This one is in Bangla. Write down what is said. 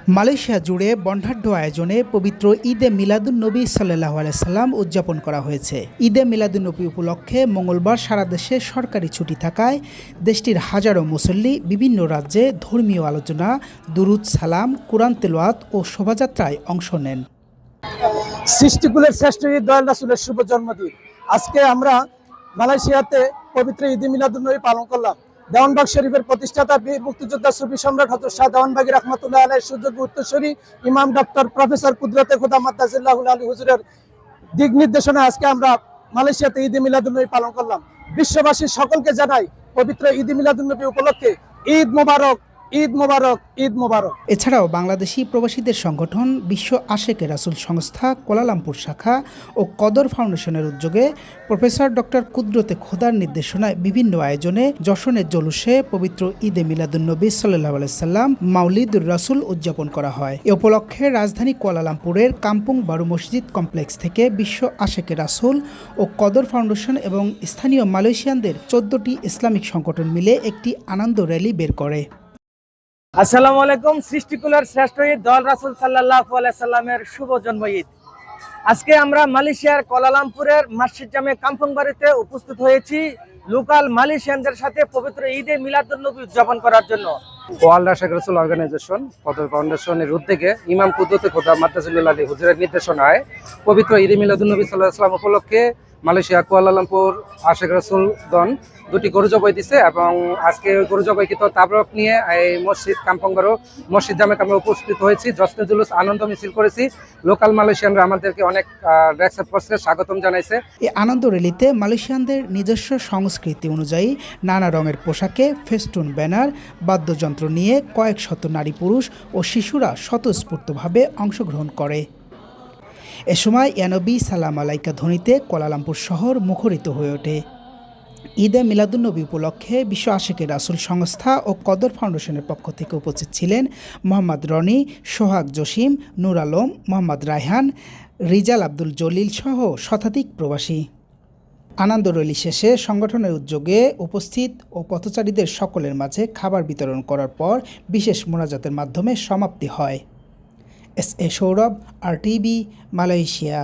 মালয়েশিয়া জুড়ে বর্ণাঢ্য আয়োজনে পবিত্র ঈদে মিলাদুন্নবী সাল্লাল্লাহু আলাইহি সাল্লাম উদযাপন করা হয়েছে। ঈদে মিলাদুন্নবী উপলক্ষে মঙ্গলবার সারা দেশে সরকারি ছুটি থাকায় দেশটির হাজারো মুসল্লি বিভিন্ন রাজ্যে ধর্মীয় আলোচনা, দুরুদ সালাম, কুরআন তেলাওয়াত ও শোভাযাত্রায় অংশ নেন। সৃষ্টিকুলের শ্রেষ্ঠ ঈদ দয়াল রাসূলের শুভ জন্মদিন। আজকে আমরা মালয়েশিয়াতে পবিত্র ঈদে মিলাদুন্নবী পালন করলাম। দেওয়ানবাগ শরীফের প্রতিষ্ঠাতা বীর মুক্তিযোদ্ধা সুফি সম্রাট হযরত শাহ দেওয়ানবাগী রাহমাতুল্লাহ আলাইহির সুযোগ্য উত্তরসূরি ইমাম ডক্টর প্রফেসর কুদরতে খোদা মাদ্দাজিল্লাহুল আলী হুজুরের দিক নির্দেশনায় আজকে আমরা মালয়েশিয়াতে ঈদে মিলাদুন্নবী পালন করলাম। বিশ্ববাসী সকলকে জানাই পবিত্র ঈদে মিলাদুন্নবী উপলক্ষে ঈদ মোবারক, ঈদ মোবারক, ঈদ মোবারক। এছাড়াও বাংলাদেশি প্রবাসীদের সংগঠন বিশ্ব আশেকে রাসূল সংস্থা কুয়ালালামপুর শাখা ও কদর ফাউন্ডেশনের উদ্যোগে প্রফেসর ডক্টর কুদরতে খোদার নির্দেশনায় বিভিন্ন আয়োজনে যশনের জলুসে পবিত্র ঈদে মিলাদুন্নবী সাল্লাল্লাহু আলাইহি সাল্লাম মাউলিদুর রাসূল উদযাপন করা হয়। এ উপলক্ষে রাজধানী কুয়ালালামপুরের কাম্পুং বারু মসজিদ কমপ্লেক্স থেকে বিশ্ব আশেকে রাসূল ও কদর ফাউন্ডেশন এবং স্থানীয় মালয়েশিয়ানদের 14টি ইসলামিক সংগঠন মিলে একটি আনন্দ র্যালি বের করে। আসসালামু আলাইকুম। সৃষ্টিকুলের শ্রেষ্ঠ ঈদ দয়াল রাসূল সাল্লাল্লাহু আলাইহি সাল্লামের শুভ জন্ম ঈদ। আজকে আমরা মালয়েশিয়ার কুয়ালালামপুরের মসজিদ জামে কাম্পুং বাড়িতে উপস্থিত হয়েছি লোকাল মালয়েশিয়ানদের সাথে পবিত্র ঈদে মিলাদুন্নবী উদযাপন করার জন্য। ওয়ার্ল্ড আশেকে রাসূল অর্গানাইজেশন কদর ফাউন্ডেশনের উদ্যোগে ইমাম কুদরতে খোদা মাদ্দাজিল্লাহুল আলী হুজুরের নির্দেশনায় পবিত্র ঈদে মিলাদুন্নবী সাল্লাল্লাহু আলাইহি ওয়াসাল্লাম উপলক্ষে মালয়েশিয়া কুয়ালালামপুর আশেকে রাসূলগণ দুটি গরু জবাই দিছে এবং আজকে গরু জবাইকৃত তাবরক নিয়ে এই মসজিদ কাম্পংবারো মসজিদ জামে আমরা উপস্থিত হয়েছি। জশ্নে জুলুস আনন্দ মিছিল করেছি। লোকাল মালয়েশিয়ানরা আমাদেরকে অনেক অ্যাকসেপ্ট করছে, স্বাগতম জানাইছে। এই আনন্দ র্যালিতে মালয়েশিয়ানদের নিজস্ব সংস্কৃতি অনুযায়ী নানা রঙের পোশাকে ফেস্টুন, ব্যানার, বাদ্যযন্ত্র নিয়ে কয়েক শত নারী, পুরুষ ও শিশুরা স্বতঃস্ফূর্তভাবে অংশগ্রহণ করে। এ সময় ইয়ানবী সালাম আলাইকা ধ্বনিতে কুয়ালালামপুর শহর মুখরিত হয়ে ওঠে। ঈদে মিলাদুন্নবী উপলক্ষে বিশ্ব আশেকে রাসূল সংস্থা ও কদর ফাউন্ডেশনের পক্ষ থেকে উপস্থিত ছিলেন মোহাম্মদ রনি, সোহাগ জসিম, নূর আলম, মোহাম্মদ রায়হান, রিজাল আব্দুল জলিল সহ শতাধিক প্রবাসী। আনন্দ র্যালি শেষে সংগঠনের উদ্যোগে উপস্থিত ও পথচারীদের সকলের মাঝে খাবার বিতরণ করার পর বিশেষ মোনাজাতের মাধ্যমে সমাপ্তি হয়। S A Sourav, RTV, Malaysia.